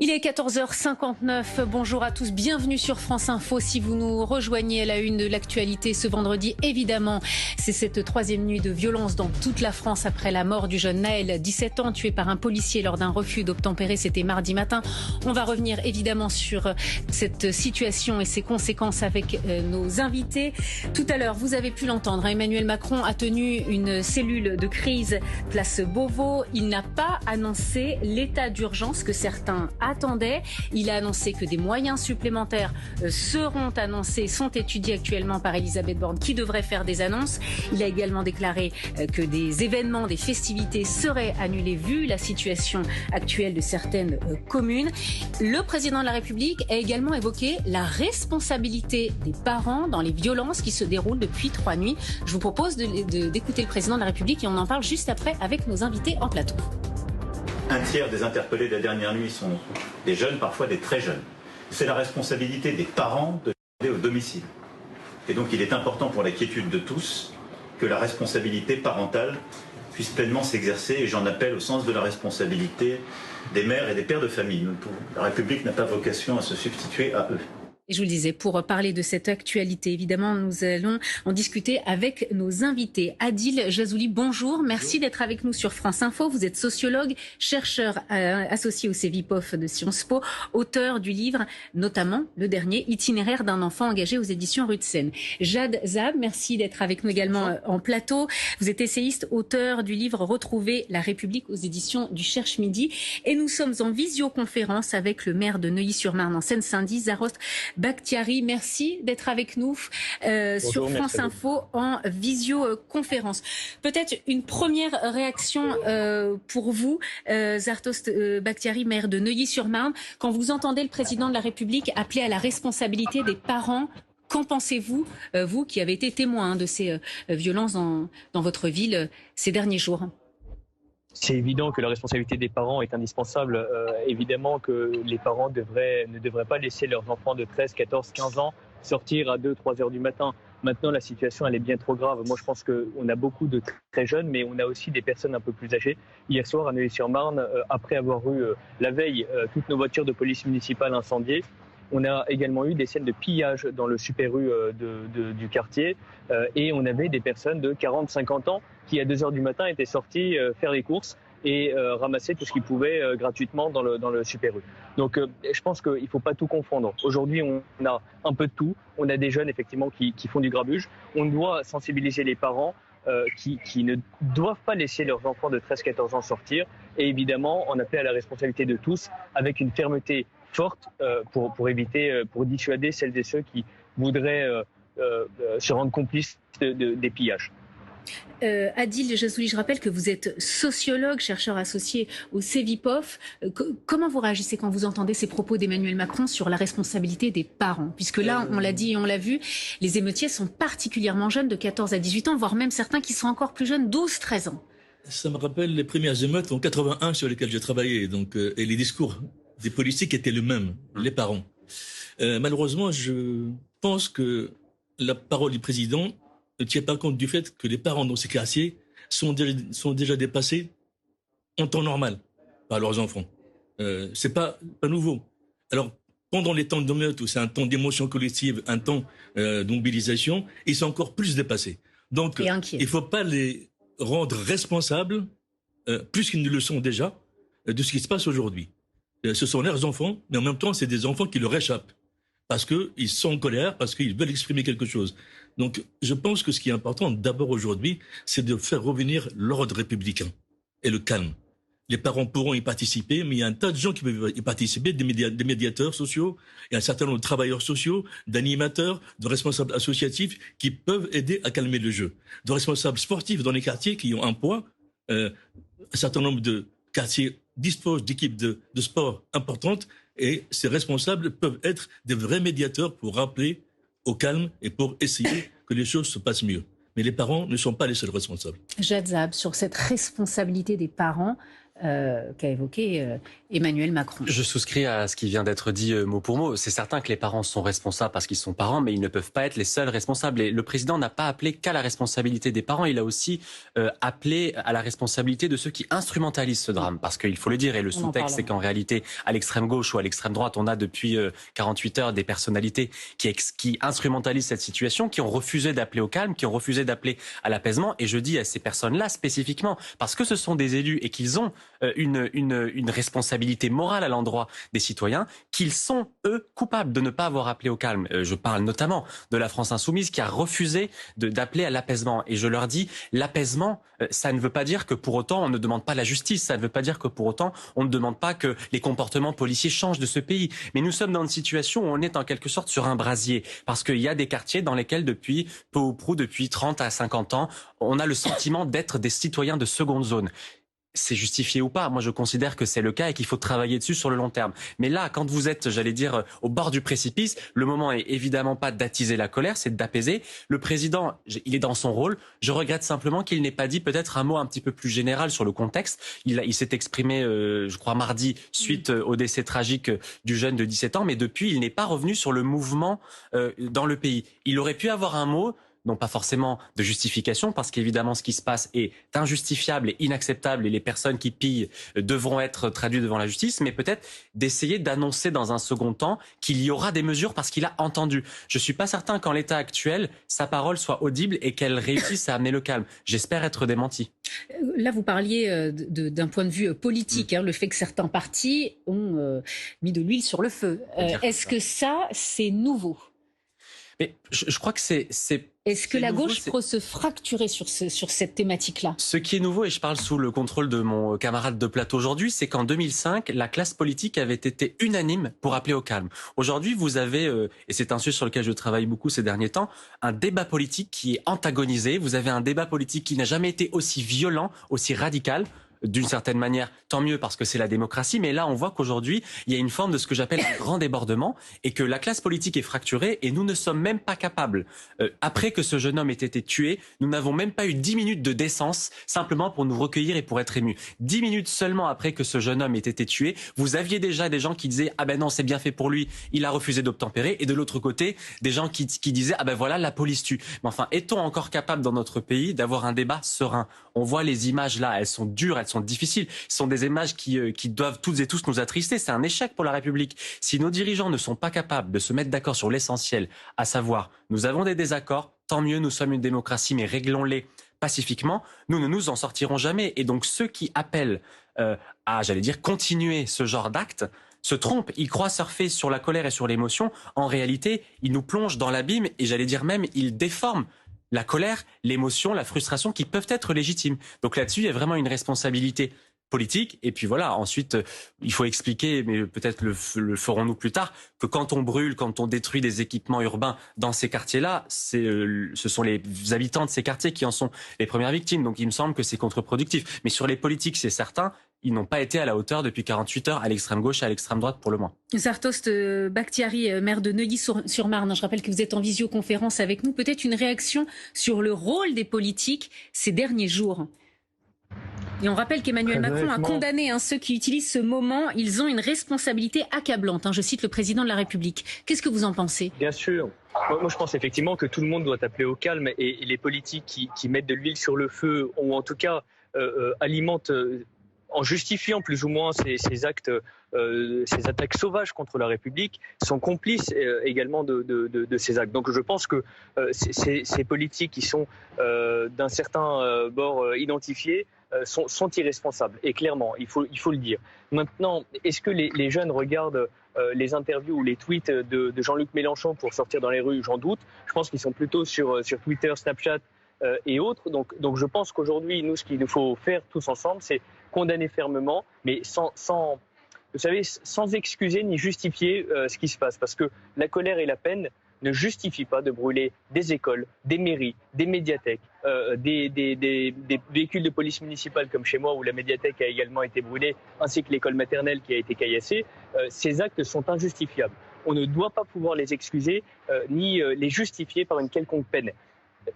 Il est 14h59, bonjour à tous, bienvenue sur France Info. Si vous nous rejoignez à la une de l'actualité ce vendredi, évidemment, c'est cette troisième nuit de violence dans toute la France après la mort du jeune Naël, 17 ans, tué par un policier lors d'un refus d'obtempérer, c'était mardi matin. On va revenir évidemment sur cette situation et ses conséquences avec nos invités. Tout à l'heure, vous avez pu l'entendre, Emmanuel Macron a tenu une cellule de crise place Beauvau. Il n'a pas annoncé l'état d'urgence que certains attendait. Il a annoncé que des moyens supplémentaires seront annoncés, sont étudiés actuellement par Elisabeth Borne qui devrait faire des annonces. Il a également déclaré que des événements, des festivités seraient annulés vu la situation actuelle de certaines communes. Le président de la République a également évoqué la responsabilité des parents dans les violences qui se déroulent depuis 3 nuits. Je vous propose d'écouter le président de la République et on en parle juste après avec nos invités en plateau. Un tiers des interpellés de la dernière nuit sont des jeunes, parfois des très jeunes. C'est la responsabilité des parents de garder au domicile. Et donc il est important pour la quiétude de tous que la responsabilité parentale puisse pleinement s'exercer. Et j'en appelle au sens de la responsabilité des mères et des pères de famille. La République n'a pas vocation à se substituer à eux. Et je vous le disais, pour parler de cette actualité, évidemment, nous allons en discuter avec nos invités. Adil Jazouli, bonjour. Merci d'être avec nous sur France Info. Vous êtes sociologue, chercheur associé au CEVIPOF de Sciences Po, auteur du livre, notamment le dernier, Itinéraire d'un enfant engagé aux éditions Rue de Seine. Jad Zab, merci d'être avec nous également en plateau. Vous êtes essayiste, auteur du livre Retrouver la République aux éditions du Cherche Midi. Et nous sommes en visioconférence avec le maire de Neuilly-sur-Marne en Seine-Saint-Denis, Zarost Bakhtiari, merci d'être avec nous sur France Info en visioconférence. Peut-être une première réaction pour vous, Zarost Bakhtiari, maire de Neuilly-sur-Marne, quand vous entendez le président de la République appeler à la responsabilité des parents. Qu'en pensez-vous, vous qui avez été témoin de ces violences dans votre ville ces derniers jours ? C'est évident que la responsabilité des parents est indispensable. Évidemment que les parents ne devraient pas laisser leurs enfants de 13, 14, 15 ans sortir à 2, 3 heures du matin. Maintenant, la situation, elle est bien trop grave. Moi, je pense qu'on a beaucoup de très jeunes, mais on a aussi des personnes un peu plus âgées. Hier soir, à Neuilly-sur-Marne, après avoir eu la veille toutes nos voitures de police municipale incendiées, on a également eu des scènes de pillage dans le Super U du quartier et on avait des personnes de 40, 50 ans qui, à 2 heures du matin, étaient sorties faire les courses et ramasser tout ce qu'ils pouvaient gratuitement dans le Super U. Donc je pense qu'il ne faut pas tout confondre. Aujourd'hui, on a un peu de tout. On a des jeunes, effectivement, qui font du grabuge. On doit sensibiliser les parents qui ne doivent pas laisser leurs enfants de 13-14 ans sortir. Et évidemment, on appelle à la responsabilité de tous avec une fermeté forte pour dissuader celles et ceux qui voudraient se rendre complices des pillages. Adil Jazouli, je rappelle que vous êtes sociologue, chercheur associé au CEVIPOF. Comment vous réagissez quand vous entendez ces propos d'Emmanuel Macron sur la responsabilité des parents ? Puisque là, on l'a dit et on l'a vu, les émeutiers sont particulièrement jeunes, de 14 à 18 ans, voire même certains qui sont encore plus jeunes, 12, 13 ans. Ça me rappelle les premières émeutes en 81 sur lesquelles j'ai travaillé. Et les discours des politiques étaient les mêmes, les parents. Malheureusement, je pense que la parole du président ne tient pas compte du fait que les parents dans ces quartiers sont déjà dépassés en temps normal par leurs enfants. C'est pas nouveau. Alors, pendant les temps de meute, où c'est un temps d'émotion collective, un temps de mobilisation, ils sont encore plus dépassés. Donc, il ne faut pas les rendre responsables, plus qu'ils ne le sont déjà, de ce qui se passe aujourd'hui. Ce sont leurs enfants, mais en même temps, c'est des enfants qui leur échappent. Parce qu'ils sont en colère, parce qu'ils veulent exprimer quelque chose. Donc, je pense que ce qui est important, d'abord aujourd'hui, c'est de faire revenir l'ordre républicain et le calme. Les parents pourront y participer, mais il y a un tas de gens qui peuvent y participer, des médiateurs sociaux, il y a un certain nombre de travailleurs sociaux, d'animateurs, de responsables associatifs qui peuvent aider à calmer le jeu. De responsables sportifs dans les quartiers qui ont un poids, un certain nombre de quartiers disposent d'équipes de sport importantes et ces responsables peuvent être des vrais médiateurs pour rappeler au calme et pour essayer que les choses se passent mieux. Mais les parents ne sont pas les seuls responsables. Jad Zab, sur cette responsabilité des parents, qu'a évoqué Emmanuel Macron. Je souscris à ce qui vient d'être dit mot pour mot. C'est certain que les parents sont responsables parce qu'ils sont parents, mais ils ne peuvent pas être les seuls responsables. Et le président n'a pas appelé qu'à la responsabilité des parents, il a aussi appelé à la responsabilité de ceux qui instrumentalisent ce drame. Parce qu'il faut le dire, et le sous-texte, c'est qu'en réalité, à l'extrême gauche ou à l'extrême droite, on a depuis 48 heures des personnalités qui instrumentalisent cette situation, qui ont refusé d'appeler au calme, qui ont refusé d'appeler à l'apaisement. Et je dis à ces personnes-là spécifiquement, parce que ce sont des élus et qu'ils ont une responsabilité morale à l'endroit des citoyens, qu'ils sont, eux, coupables de ne pas avoir appelé au calme. Je parle notamment de la France Insoumise qui a refusé d'appeler à l'apaisement. Et je leur dis, l'apaisement, ça ne veut pas dire que pour autant on ne demande pas la justice, ça ne veut pas dire que pour autant on ne demande pas que les comportements policiers changent de ce pays. Mais nous sommes dans une situation où on est en quelque sorte sur un brasier, parce qu'il y a des quartiers dans lesquels depuis peu ou prou, depuis 30 à 50 ans, on a le sentiment d'être des citoyens de seconde zone. C'est justifié ou pas, moi je considère que c'est le cas et qu'il faut travailler dessus sur le long terme. Mais là, quand vous êtes, j'allais dire, au bord du précipice, le moment est évidemment pas d'attiser la colère, c'est d'apaiser. Le président, il est dans son rôle. Je regrette simplement qu'il n'ait pas dit peut-être un mot un petit peu plus général sur le contexte. Il s'est exprimé, je crois, mardi, suite au décès tragique du jeune de 17 ans, mais depuis, il n'est pas revenu sur le mouvement dans le pays. Il aurait pu avoir un mot, non pas forcément de justification, parce qu'évidemment ce qui se passe est injustifiable et inacceptable et les personnes qui pillent devront être traduites devant la justice, mais peut-être d'essayer d'annoncer dans un second temps qu'il y aura des mesures parce qu'il a entendu. Je suis pas certain qu'en l'état actuel, sa parole soit audible et qu'elle réussisse à amener le calme. J'espère être démenti. Là, vous parliez d'un point de vue politique, le fait que certains partis ont mis de l'huile sur le feu. Est-ce que ça, c'est nouveau ? Mais je crois que c'est Est-ce que la gauche peut se fracturer sur cette thématique-là ? Ce qui est nouveau, et je parle sous le contrôle de mon camarade de plateau aujourd'hui, c'est qu'en 2005, la classe politique avait été unanime pour appeler au calme. Aujourd'hui, vous avez, et c'est un sujet sur lequel je travaille beaucoup ces derniers temps, un débat politique qui est antagonisé. Vous avez un débat politique qui n'a jamais été aussi violent, aussi radical. D'une certaine manière, tant mieux parce que c'est la démocratie, mais là on voit qu'aujourd'hui il y a une forme de ce que j'appelle un grand débordement et que la classe politique est fracturée et nous ne sommes même pas capables, après que ce jeune homme ait été tué, nous n'avons même pas eu 10 minutes de décence simplement pour nous recueillir et pour être émus. 10 minutes seulement après que ce jeune homme ait été tué, vous aviez déjà des gens qui disaient « Ah ben non, c'est bien fait pour lui, il a refusé d'obtempérer » et de l'autre côté, des gens qui disaient « Ah ben voilà, la police tue ». Mais enfin, est-on encore capable dans notre pays d'avoir un débat serein ? On voit les images là, elles sont dures, elles sont difficiles. Ce sont des images qui doivent toutes et tous nous attrister. C'est un échec pour la République. Si nos dirigeants ne sont pas capables de se mettre d'accord sur l'essentiel, à savoir, nous avons des désaccords, tant mieux, nous sommes une démocratie, mais réglons-les pacifiquement, nous ne nous en sortirons jamais. Et donc ceux qui appellent à, j'allais dire, continuer ce genre d'actes, se trompent, ils croient surfer sur la colère et sur l'émotion. En réalité, ils nous plongent dans l'abîme et j'allais dire même, ils déforment la colère, l'émotion, la frustration qui peuvent être légitimes. Donc là-dessus, il y a vraiment une responsabilité politique. Et puis voilà, ensuite, il faut expliquer, mais peut-être le ferons-nous plus tard, que quand on brûle, quand on détruit des équipements urbains dans ces quartiers-là, ce sont les habitants de ces quartiers qui en sont les premières victimes. Donc il me semble que c'est contre-productif. Mais sur les politiques, c'est certain, ils n'ont pas été à la hauteur depuis 48 heures à l'extrême gauche et à l'extrême droite pour le moins. Zartost Bakhtiari, maire de Neuilly-sur-Marne, je rappelle que vous êtes en visioconférence avec nous. Peut-être une réaction sur le rôle des politiques ces derniers jours. Et on rappelle qu'Emmanuel Macron a condamné ceux qui utilisent ce moment. Ils ont une responsabilité accablante. Je cite le président de la République. Qu'est-ce que vous en pensez ? Bien sûr. Moi, je pense effectivement que tout le monde doit appeler au calme et les politiques qui mettent de l'huile sur le feu ou en tout cas alimentent... en justifiant plus ou moins ces actes, ces attaques sauvages contre la République, sont complices également de ces actes. Donc je pense que ces politiques qui sont d'un certain bord identifiés sont irresponsables. Et clairement, il faut le dire. Maintenant, est-ce que les jeunes regardent les interviews ou les tweets de Jean-Luc Mélenchon pour sortir dans les rues ? J'en doute. Je pense qu'ils sont plutôt sur Twitter, Snapchat et autres. Donc je pense qu'aujourd'hui, nous, ce qu'il nous faut faire tous ensemble, c'est condamner fermement, mais sans excuser ni justifier ce qui se passe. Parce que la colère et la peine ne justifient pas de brûler des écoles, des mairies, des médiathèques, des véhicules de police municipale comme chez moi où la médiathèque a également été brûlée, ainsi que l'école maternelle qui a été caillassée. Ces actes sont injustifiables. On ne doit pas pouvoir les excuser ni les justifier par une quelconque peine.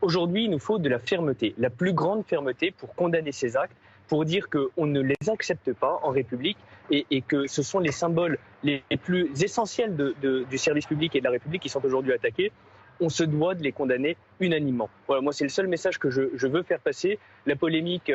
Aujourd'hui, il nous faut de la fermeté, la plus grande fermeté pour condamner ces actes, pour dire qu'on ne les accepte pas en République et que ce sont les symboles les plus essentiels du service public et de la République qui sont aujourd'hui attaqués. On se doit de les condamner unanimement. Voilà, moi, c'est le seul message que je veux faire passer. La polémique,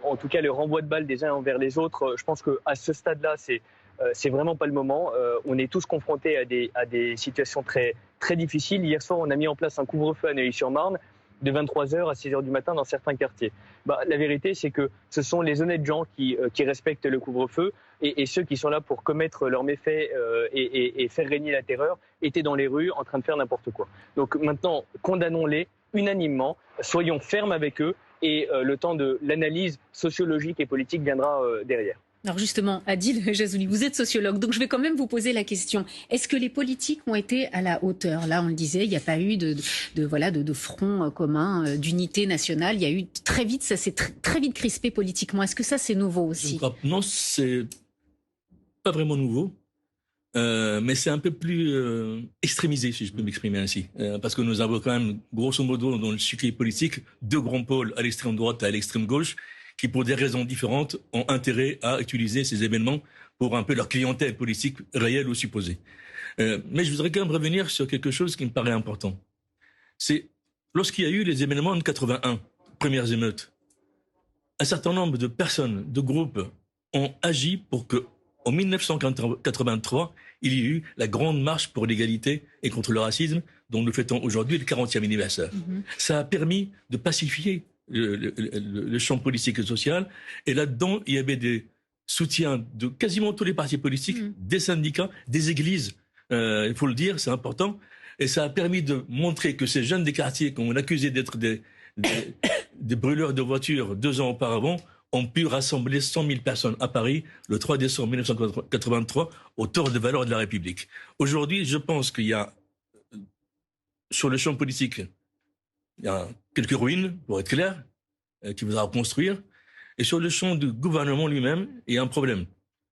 en tout cas le renvoi de balles des uns envers les autres, je pense qu'à ce stade-là, c'est vraiment pas le moment. On est tous confrontés à des situations très, très difficiles. Hier soir, on a mis en place un couvre-feu à Neuilly-sur-Marne de 23h à 6h du matin dans certains quartiers. La vérité, c'est que ce sont les honnêtes gens qui respectent le couvre-feu et ceux qui sont là pour commettre leurs méfaits et faire régner la terreur étaient dans les rues en train de faire n'importe quoi. Donc maintenant, condamnons-les unanimement, soyons fermes avec eux et le temps de l'analyse sociologique et politique viendra derrière. Alors justement, Adil Jazouli, vous êtes sociologue, donc je vais quand même vous poser la question. Est-ce que les politiques ont été à la hauteur? Là, on le disait, il n'y a pas eu de front commun, d'unité nationale. Il y a eu très vite, ça s'est très vite crispé politiquement. Est-ce que ça, c'est nouveau aussi? Non, c'est pas vraiment nouveau, mais c'est un peu plus extrémisé, si je peux m'exprimer ainsi. Parce que nous avons quand même, grosso modo, dans le circuit politique, deux grands pôles à l'extrême droite et à l'extrême gauche, qui, pour des raisons différentes, ont intérêt à utiliser ces événements pour un peu leur clientèle politique réelle ou supposée. Mais je voudrais quand même revenir sur quelque chose qui me paraît important. C'est lorsqu'il y a eu les événements de 81, premières émeutes, un certain nombre de personnes, de groupes ont agi pour que, en 1983, il y ait eu la grande marche pour l'égalité et contre le racisme, dont nous fêtons aujourd'hui le 40e anniversaire. Ça a permis de pacifier le champ politique et social. Et là-dedans, il y avait des soutiens de quasiment tous les partis politiques, des syndicats, des églises. Il faut le dire, c'est important. Et ça a permis de montrer que ces jeunes des quartiers qu'on accusait d'être des brûleurs de voitures 2 ans auparavant ont pu rassembler 100 000 personnes à Paris le 3 décembre 1983 autour des valeurs de la République. Aujourd'hui, je pense qu'il y a, sur le champ politique, il y a quelques ruines, pour être clair, qu'il faudra reconstruire. Et sur le champ du gouvernement lui-même, il y a un problème.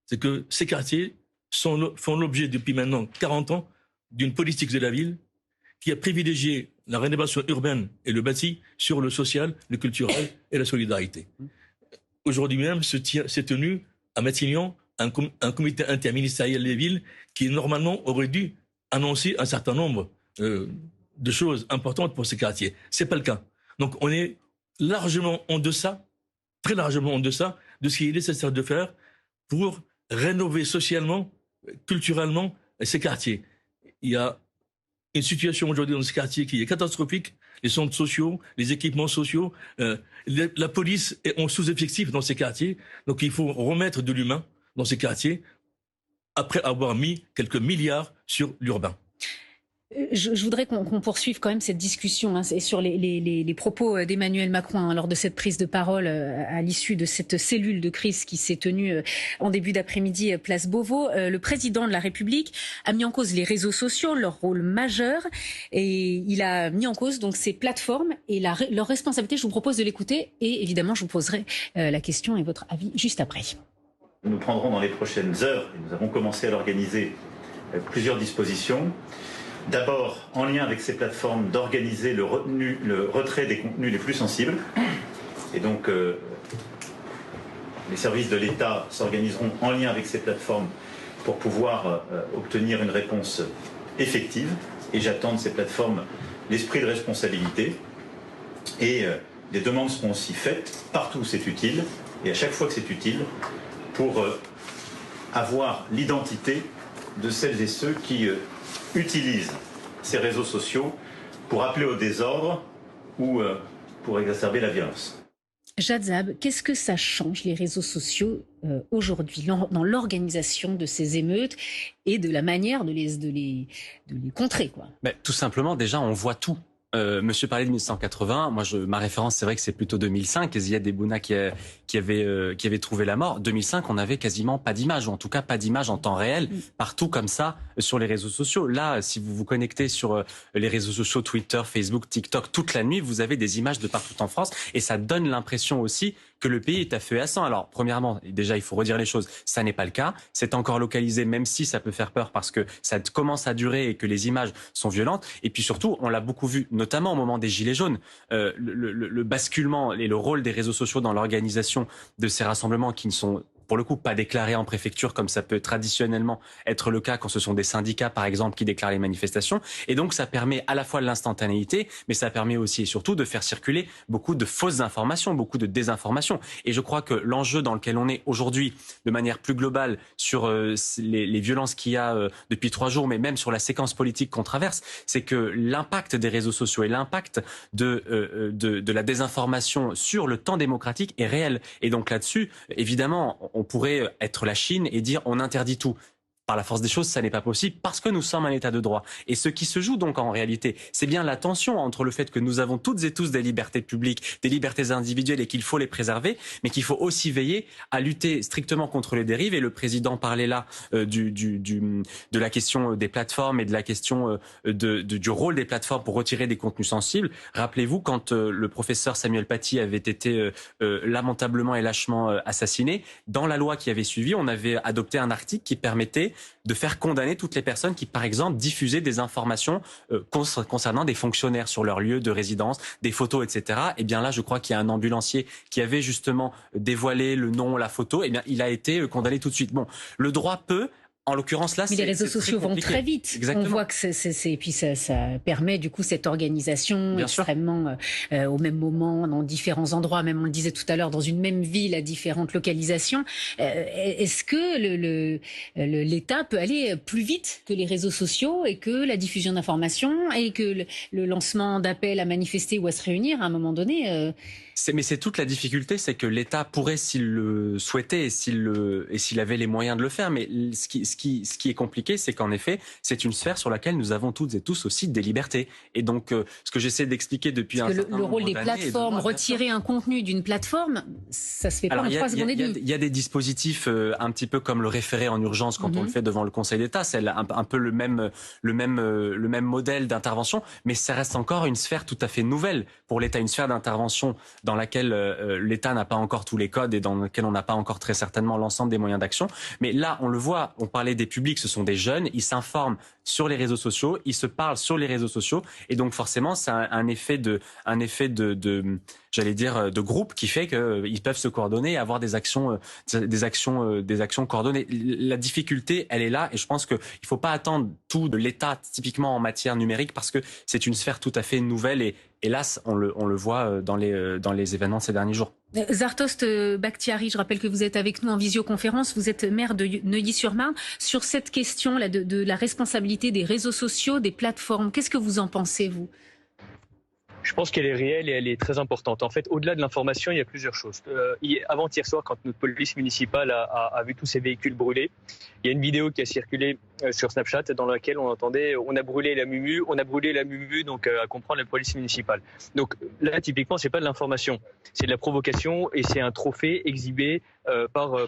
C'est que ces quartiers font l'objet depuis maintenant 40 ans d'une politique de la ville qui a privilégié la rénovation urbaine et le bâti sur le social, le culturel et la solidarité. Aujourd'hui même s'est tenu à Matignon un comité interministériel des villes qui normalement aurait dû annoncer un certain nombre de choses importantes pour ces quartiers. C'est pas le cas. Donc on est largement en deçà, très largement en deçà de ce qu'il est nécessaire de faire pour rénover socialement, culturellement ces quartiers. Il y a une situation aujourd'hui dans ces quartiers qui est catastrophique. Les centres sociaux, les équipements sociaux, la police est en sous-effectif dans ces quartiers. Donc il faut remettre de l'humain dans ces quartiers après avoir mis quelques milliards sur l'urbain. Je voudrais qu'on poursuive quand même cette discussion sur les propos d'Emmanuel Macron lors de cette prise de parole à l'issue de cette cellule de crise qui s'est tenue en début d'après-midi place Beauvau. Le président de la République a mis en cause les réseaux sociaux, leur rôle majeur, et il a mis en cause donc ces plateformes et leur responsabilité. Je vous propose de l'écouter et évidemment je vous poserai la question et votre avis juste après. Nous prendrons dans les prochaines heures, et nous avons commencé à l'organiser, plusieurs dispositions. D'abord, en lien avec ces plateformes, d'organiser le retrait des contenus les plus sensibles. Et donc, les services de l'État s'organiseront en lien avec ces plateformes pour pouvoir obtenir une réponse effective. Et j'attends de ces plateformes l'esprit de responsabilité. Et des demandes seront aussi faites partout où c'est utile, et à chaque fois que c'est utile, pour avoir l'identité de celles et ceux qui utilisent ces réseaux sociaux pour appeler au désordre ou pour exacerber la violence. Jadzab, qu'est-ce que ça change les réseaux sociaux aujourd'hui dans l'organisation de ces émeutes et de la manière de les contrer, quoi? Tout simplement, déjà, on voit tout. Monsieur parlait de 1980. Moi, ma référence, c'est vrai que c'est plutôt 2005. Ziad Ebouna qui avait trouvé la mort. 2005, on n'avait quasiment pas d'image, ou en tout cas pas d'image en temps réel, partout comme ça sur les réseaux sociaux. Là, si vous vous connectez sur les réseaux sociaux, Twitter, Facebook, TikTok, toute la nuit, vous avez des images de partout en France, et ça donne l'impression aussi que le pays est à feu et à sang. Alors, premièrement, déjà, il faut redire les choses. Ça n'est pas le cas. C'est encore localisé, même si ça peut faire peur parce que ça commence à durer et que les images sont violentes. Et puis surtout, on l'a beaucoup vu, notamment au moment des Gilets jaunes, le basculement et le rôle des réseaux sociaux dans l'organisation de ces rassemblements qui ne sont pour le coup pas déclarés en préfecture comme ça peut traditionnellement être le cas quand ce sont des syndicats par exemple qui déclarent les manifestations. Et donc ça permet à la fois l'instantanéité, mais ça permet aussi et surtout de faire circuler beaucoup de fausses informations, beaucoup de désinformations. Et je crois que l'enjeu dans lequel on est aujourd'hui, de manière plus globale sur les violences qu'il y a depuis 3 jours, mais même sur la séquence politique qu'on traverse, c'est que l'impact des réseaux sociaux et l'impact de la désinformation sur le temps démocratique est réel. Et donc là-dessus, évidemment, on pourrait être la Chine et dire on interdit tout. Par la force des choses, ça n'est pas possible parce que nous sommes un État de droit. Et ce qui se joue donc en réalité, c'est bien la tension entre le fait que nous avons toutes et tous des libertés publiques, des libertés individuelles et qu'il faut les préserver, mais qu'il faut aussi veiller à lutter strictement contre les dérives. Et le président parlait là de la question des plateformes et de la question du rôle des plateformes pour retirer des contenus sensibles. Rappelez-vous quand le professeur Samuel Paty avait été lamentablement et lâchement assassiné, dans la loi qui avait suivi, on avait adopté un article qui permettait de faire condamner toutes les personnes qui, par exemple, diffusaient des informations concernant des fonctionnaires sur leur lieu de résidence, des photos, etc. Et bien là, je crois qu'il y a un ambulancier qui avait justement dévoilé le nom, la photo. Et bien, il a été condamné tout de suite. Bon, le droit peut. En l'occurrence, là, mais les réseaux sociaux vont très vite. Exactement. On voit que et puis ça permet du coup cette organisation bien extrêmement au même moment, dans différents endroits, même on le disait tout à l'heure, dans une même ville à différentes localisations. Est-ce que l'État peut aller plus vite que les réseaux sociaux et que la diffusion d'informations et que le lancement d'appels à manifester ou à se réunir à un moment donné Mais c'est toute la difficulté, c'est que l'État pourrait, s'il le souhaitait et s'il avait les moyens de le faire. Mais ce qui est compliqué, c'est qu'en effet, c'est une sphère sur laquelle nous avons toutes et tous aussi des libertés. Et donc, ce que j'essaie d'expliquer depuis un certain le rôle des plateformes, retirer un contenu d'une plateforme, ça se fait pas en 3 secondes et demie. Il y a des dispositifs un petit peu comme le référé en urgence quand on le fait devant le Conseil d'État. C'est un peu le même modèle d'intervention, mais ça reste encore une sphère tout à fait nouvelle pour l'État, une sphère d'intervention dans laquelle l'État n'a pas encore tous les codes et dans laquelle on n'a pas encore très certainement l'ensemble des moyens d'action. Mais là, on le voit, on parlait des publics, ce sont des jeunes, ils s'informent sur les réseaux sociaux, ils se parlent sur les réseaux sociaux, et donc forcément, c'est un effet de j'allais dire, de groupe qui fait qu'ils peuvent se coordonner et avoir des actions coordonnées. La difficulté, elle est là, et je pense qu'il ne faut pas attendre tout de l'État, typiquement en matière numérique, parce que c'est une sphère tout à fait nouvelle, et hélas, on le voit dans les événements de ces derniers jours. Zartost Bakhtiari, je rappelle que vous êtes avec nous en visioconférence, vous êtes maire de Neuilly-sur-Marne. Sur cette question là de la responsabilité des réseaux sociaux, des plateformes, qu'est-ce que vous en pensez, vous ? Je pense qu'elle est réelle et elle est très importante. En fait, au-delà de l'information, il y a plusieurs choses. Avant-hier soir, quand notre police municipale a vu tous ces véhicules brûlés, il y a une vidéo qui a circulé sur Snapchat dans laquelle on entendait « on a brûlé la Mumu », donc à comprendre la police municipale. Donc là, typiquement, c'est pas de l'information, c'est de la provocation et c'est un trophée exhibé par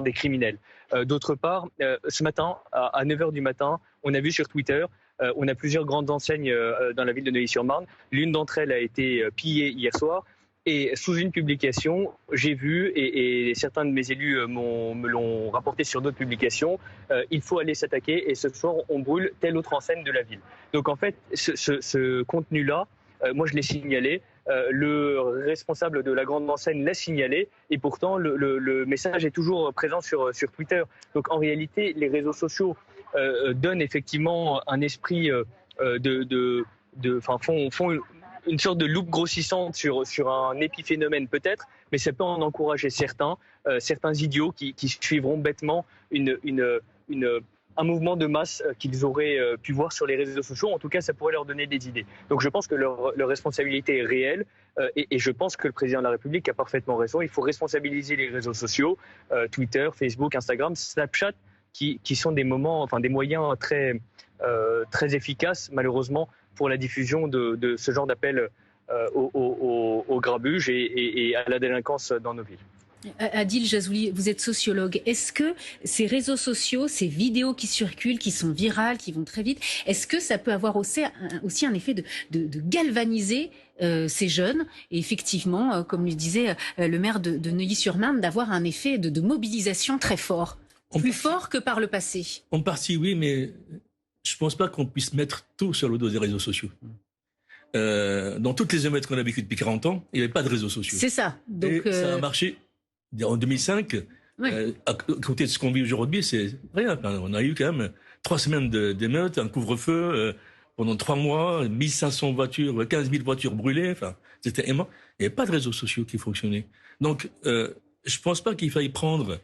des criminels. D'autre part, ce matin, à 9h du matin, on a vu sur Twitter, on a plusieurs grandes enseignes dans la ville de Neuilly-sur-Marne. L'une d'entre elles a été pillée hier soir. Et sous une publication, j'ai vu, et certains de mes élus me l'ont rapporté sur d'autres publications, il faut aller s'attaquer et ce soir, on brûle telle autre enseigne de la ville. Donc en fait, ce contenu-là, moi je l'ai signalé, le responsable de la grande enseigne l'a signalé, et pourtant le message est toujours présent sur Twitter. Donc en réalité, les réseaux sociaux donnent effectivement un esprit font une sorte de loupe grossissante sur un épiphénomène peut-être, mais ça peut en encourager certains idiots qui suivront bêtement un mouvement de masse qu'ils auraient pu voir sur les réseaux sociaux. En tout cas, ça pourrait leur donner des idées. Donc je pense que leur responsabilité est réelle et je pense que le président de la République a parfaitement raison. Il faut responsabiliser les réseaux sociaux, Twitter, Facebook, Instagram, Snapchat, qui sont des moyens très efficaces, malheureusement, pour la diffusion de ce genre d'appel au grabuge et à la délinquance dans nos villes. Adil Jazouli, vous êtes sociologue. Est-ce que ces réseaux sociaux, ces vidéos qui circulent, qui sont virales, qui vont très vite, est-ce que ça peut avoir aussi un effet de galvaniser ces jeunes et effectivement, comme le disait le maire de Neuilly-sur-Marne, d'avoir un effet de mobilisation très fort, plus fort que par le passé? En partie, oui, mais je ne pense pas qu'on puisse mettre tout sur le dos des réseaux sociaux. Dans toutes les émeutes qu'on a vécues depuis 40 ans, il n'y avait pas de réseaux sociaux. C'est ça. Donc, et ça a marché. En 2005, à côté de ce qu'on vit aujourd'hui, c'est rien. On a eu quand même 3 semaines d'émeutes, un couvre-feu, pendant 3 mois, 1500 voitures, 15 000 voitures brûlées. Enfin, c'était aimant. Il n'y avait pas de réseaux sociaux qui fonctionnaient. Donc, je ne pense pas qu'il faille prendre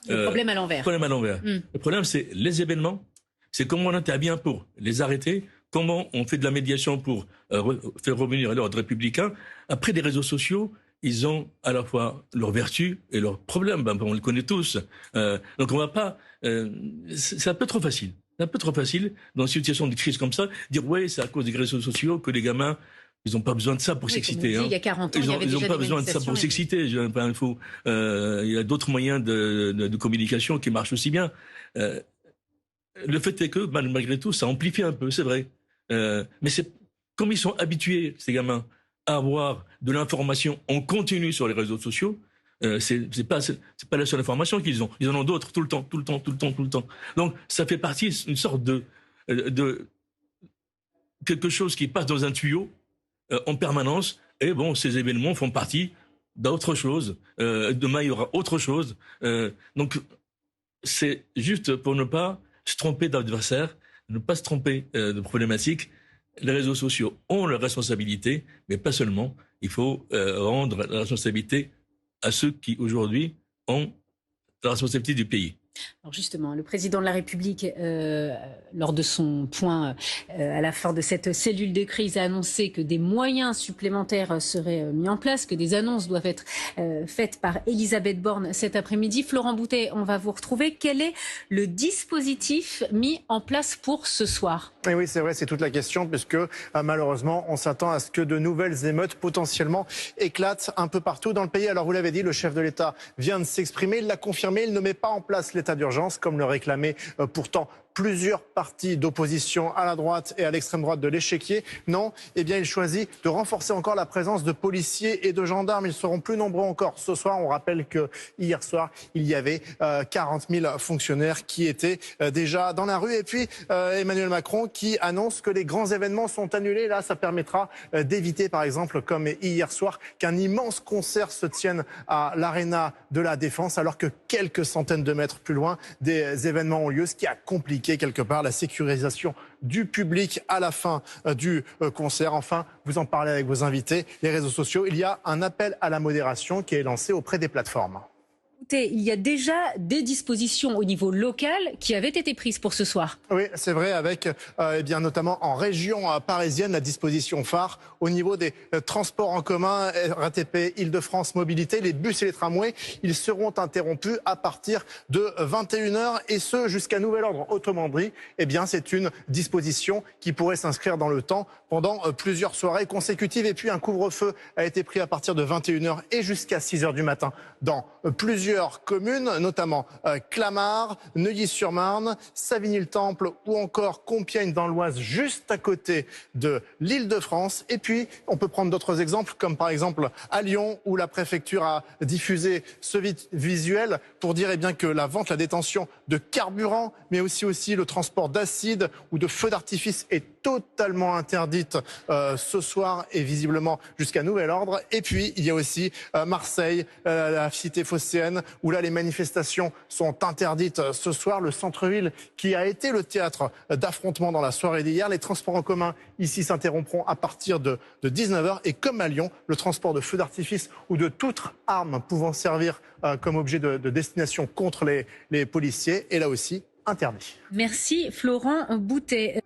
le problème à l'envers. Le problème, c'est les événements. C'est comment on intervient pour les arrêter, comment on fait de la médiation pour faire revenir l'ordre républicain. Après, les réseaux sociaux, ils ont à la fois leurs vertus et leurs problèmes. On les connaît tous. Donc on va pas... c'est un peu trop facile. C'est un peu trop facile, dans une situation de crise comme ça, dire « ouais, c'est à cause des réseaux sociaux que les gamins, ils n'ont pas besoin de ça pour s'exciter. » Il y a 40 ans, ils n'ont pas besoin de ça pour s'exciter. Il y a d'autres moyens de communication qui marchent aussi bien. Le fait est que, malgré tout, ça amplifie un peu, c'est vrai. Mais c'est comme ils sont habitués, ces gamins, à avoir de l'information en continu sur les réseaux sociaux, c'est pas la seule information qu'ils ont. Ils en ont d'autres tout le temps. Donc, ça fait partie d'une sorte de quelque chose qui passe dans un tuyau en permanence. Et bon, ces événements font partie d'autre chose. Demain, il y aura autre chose. Donc, c'est juste pour ne pas se tromper d'adversaire, ne pas se tromper de problématiques. Les réseaux sociaux ont leur responsabilité, mais pas seulement. Il faut rendre la responsabilité à ceux qui, aujourd'hui, ont la responsabilité du pays. Alors justement, le président de la République, lors de son point à la fin de cette cellule de crise, a annoncé que des moyens supplémentaires seraient mis en place, que des annonces doivent être faites par Elisabeth Borne cet après-midi. Florent Boutet, on va vous retrouver. Quel est le dispositif mis en place pour ce soir? Et oui, c'est vrai, c'est toute la question, puisque malheureusement, on s'attend à ce que de nouvelles émeutes potentiellement éclatent un peu partout dans le pays. Alors vous l'avez dit, le chef de l'État vient de s'exprimer, il l'a confirmé, il ne met pas en place l'état d'urgence, comme le réclamaient pourtant plusieurs partis d'opposition à la droite et à l'extrême droite de l'échiquier. Non, eh bien, il choisit de renforcer encore la présence de policiers et de gendarmes. Ils seront plus nombreux encore ce soir. On rappelle que hier soir, il y avait 40 000 fonctionnaires qui étaient déjà dans la rue. Et puis, Emmanuel Macron qui annonce que les grands événements sont annulés. Là, ça permettra d'éviter, par exemple, comme hier soir, qu'un immense concert se tienne à l'Arena de la Défense, alors que quelques centaines de mètres plus loin, des événements ont lieu, ce qui a compliqué quelque part la sécurisation du public à la fin du concert. Enfin, vous en parlez avec vos invités, les réseaux sociaux. Il y a un appel à la modération qui est lancé auprès des plateformes. Il y a déjà des dispositions au niveau local qui avaient été prises pour ce soir. Oui, c'est vrai, avec eh bien, notamment en région parisienne, la disposition phare au niveau des transports en commun, RATP, Île-de-France Mobilité, les bus et les tramways, ils seront interrompus à partir de 21h et ce jusqu'à nouvel ordre. Autrement dit, eh bien, c'est une disposition qui pourrait s'inscrire dans le temps pendant plusieurs soirées consécutives. Et puis un couvre-feu a été pris à partir de 21h et jusqu'à 6h du matin dans plusieurs communes, notamment Clamart, Neuilly-sur-Marne, Savigny-le-Temple ou encore Compiègne dans l'Oise, juste à côté de l'Île-de-France. Et puis, on peut prendre d'autres exemples, comme par exemple à Lyon, où la préfecture a diffusé ce visuel pour dire eh bien, que la vente, la détention de carburant, mais aussi le transport d'acide ou de feux d'artifice est totalement interdite ce soir et visiblement jusqu'à nouvel ordre. Et puis, il y a aussi Marseille, la cité phocéenne, où là, les manifestations sont interdites ce soir. Le centre-ville qui a été le théâtre d'affrontements dans la soirée d'hier. Les transports en commun ici s'interrompront à partir de 19h. Et comme à Lyon, le transport de feux d'artifice ou de toute arme pouvant servir comme objet de destination contre les policiers est là aussi interdit. Merci Florent Boutet.